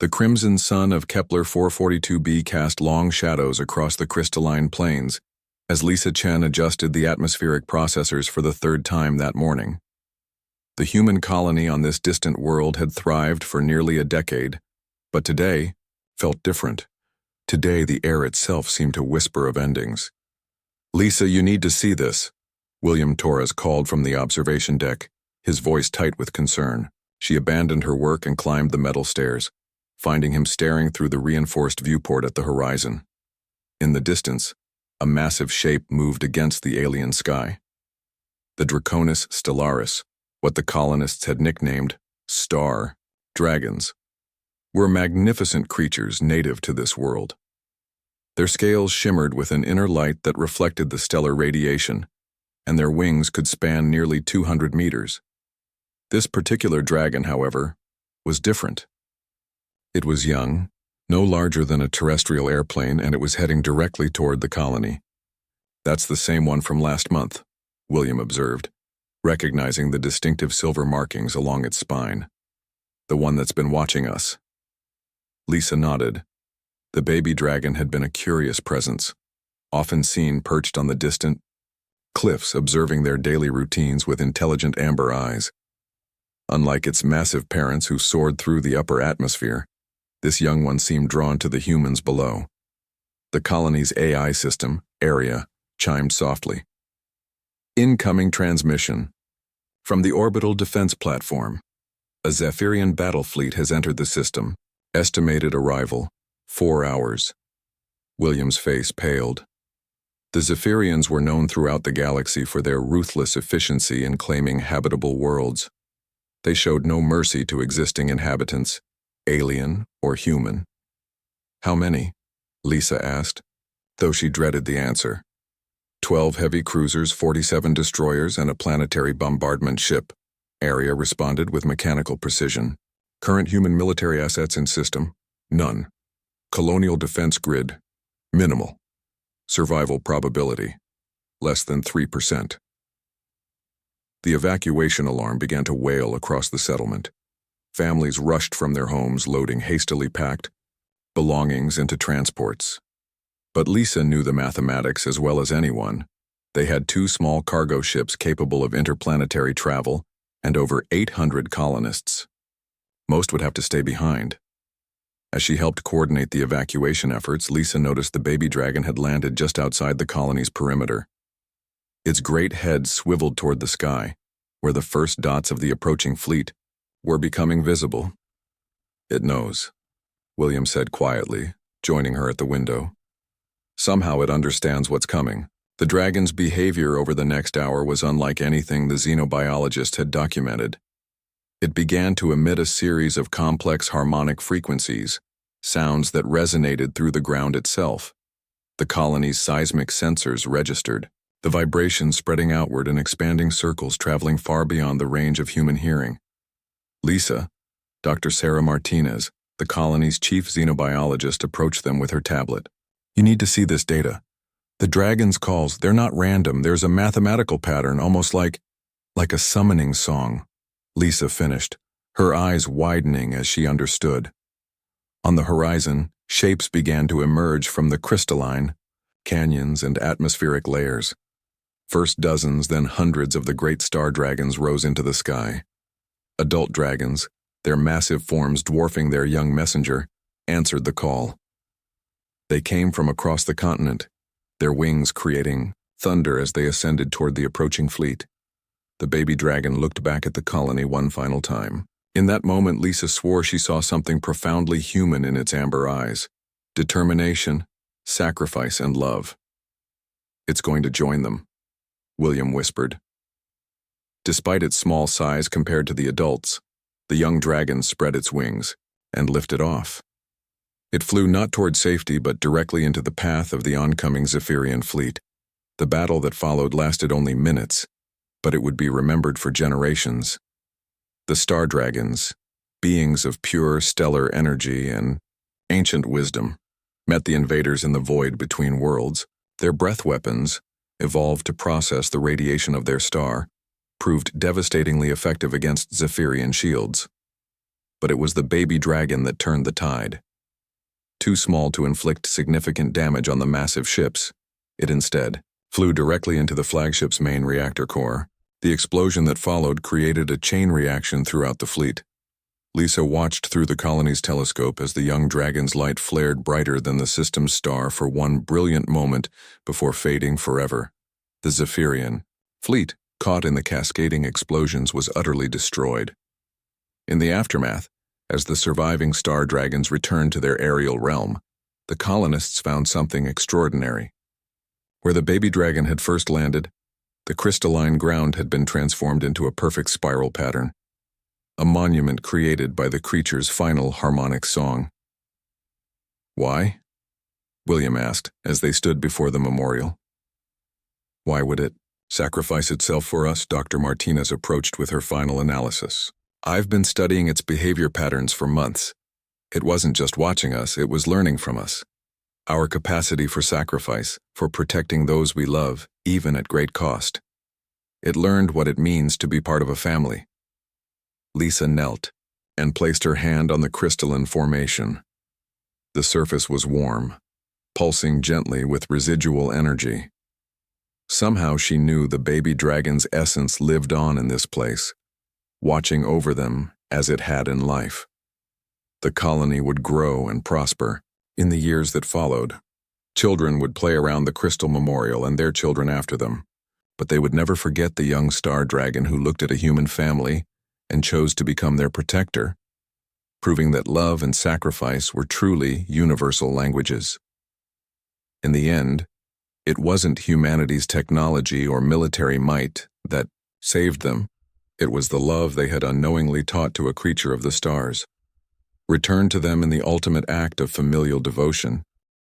The crimson sun of Kepler 442b cast long shadows across the crystalline plains as Lisa Chen adjusted the atmospheric processors for the third time that morning. The human colony on this distant world had thrived for nearly a decade, but today felt different. Today the air itself seemed to whisper of endings. "Lisa, you need to see this," William Torres called from the observation deck, his voice tight with concern. She abandoned her work and climbed the metal stairs, finding him staring through the reinforced viewport at the horizon. In the distance, a massive shape moved against the alien sky. The Draconis stellaris, what the colonists had nicknamed star dragons, were magnificent creatures native to this world. Their scales shimmered with an inner light that reflected the stellar radiation, and their wings could span nearly 200 meters. This particular dragon, however, was different. It was young, no larger than a terrestrial airplane, and it was heading directly toward the colony. "That's the same one from last month," William observed, recognizing the distinctive silver markings along its spine. "The one that's been watching us." Lisa nodded. The baby dragon had been a curious presence, often seen perched on the distant cliffs observing their daily routines with intelligent amber eyes. Unlike its massive parents who soared through the upper atmosphere, this young one seemed drawn to the humans below. The colony's AI system, Area, chimed softly. "Incoming transmission. From the orbital defense platform. A Zephyrian battle fleet has entered the system. Estimated arrival, 4 hours." William's face paled. The Zephyrians were known throughout the galaxy for their ruthless efficiency in claiming habitable worlds. They showed no mercy to existing inhabitants, alien or human. "How many?" Lisa asked, though she dreaded the answer. 12 heavy cruisers, 47 destroyers, and a planetary bombardment ship," Area responded with mechanical precision. "Current human military assets in system? None. Colonial defense grid? Minimal. Survival probability? Less than 3%. The evacuation alarm began to wail across the settlement. Families rushed from their homes, loading hastily packed belongings into transports. But Lisa knew the mathematics as well as anyone. They had 2 small cargo ships capable of interplanetary travel and over 800 colonists. Most would have to stay behind. As she helped coordinate the evacuation efforts, Lisa noticed the baby dragon had landed just outside the colony's perimeter. Its great head swiveled toward the sky, where the first dots of the approaching fleet were becoming visible. "It knows," William said quietly, joining her at the window. "Somehow it understands what's coming." The dragon's behavior over the next hour was unlike anything the xenobiologist had documented. It began to emit a series of complex harmonic frequencies, sounds that resonated through the ground itself. The colony's seismic sensors registered, the vibrations spreading outward in expanding circles traveling far beyond the range of human hearing. Lisa, Dr. Sarah Martinez, the colony's chief xenobiologist, approached them with her tablet. "You need to see this data. The dragon's calls, they're not random. There's a mathematical pattern, almost like a summoning song." Lisa finished, her eyes widening as she understood. On the horizon, shapes began to emerge from the crystalline canyons and atmospheric layers. First dozens, then hundreds of the great star dragons rose into the sky. Adult dragons, their massive forms dwarfing their young messenger, answered the call. They came from across the continent, their wings creating thunder as they ascended toward the approaching fleet. The baby dragon looked back at the colony one final time. In that moment, Lisa swore she saw something profoundly human in its amber eyes. Determination, sacrifice, and love. "It's going to join them," William whispered. Despite its small size compared to the adults, the young dragon spread its wings and lifted off. It flew not toward safety but directly into the path of the oncoming Zephyrian fleet. The battle that followed lasted only minutes, but it would be remembered for generations. The star dragons, beings of pure stellar energy and ancient wisdom, met the invaders in the void between worlds. Their breath weapons, evolved to process the radiation of their star, proved devastatingly effective against Zephyrian shields. But it was the baby dragon that turned the tide. Too small to inflict significant damage on the massive ships, it instead flew directly into the flagship's main reactor core. The explosion that followed created a chain reaction throughout the fleet. Lisa watched through the colony's telescope as the young dragon's light flared brighter than the system's star for one brilliant moment before fading forever. The Zephyrian fleet, caught in the cascading explosions, was utterly destroyed. In the aftermath, as the surviving star dragons returned to their aerial realm, the colonists found something extraordinary. Where the baby dragon had first landed, the crystalline ground had been transformed into a perfect spiral pattern, a monument created by the creature's final harmonic song. Why? William asked as they stood before the memorial. Why would it sacrifice itself for us? Dr. Martinez approached with her final analysis. I've been studying its behavior patterns for months. It wasn't just watching us, it was learning from us. Our capacity for sacrifice, for protecting those we love, even at great cost. It learned what it means to be part of a family. Lisa knelt and placed her hand on the crystalline formation. The surface was warm, pulsing gently with residual energy. Somehow she knew the baby dragon's essence lived on in this place, watching over them as it had in life. The colony would grow and prosper. In the years that followed, children would play around the crystal memorial and their children after them, but they would never forget the young star dragon who looked at a human family and chose to become their protector, proving that love and sacrifice were truly universal languages. In the end, it wasn't humanity's technology or military might that saved them. It was the love they had unknowingly taught to a creature of the stars, returned to them in the ultimate act of familial devotion.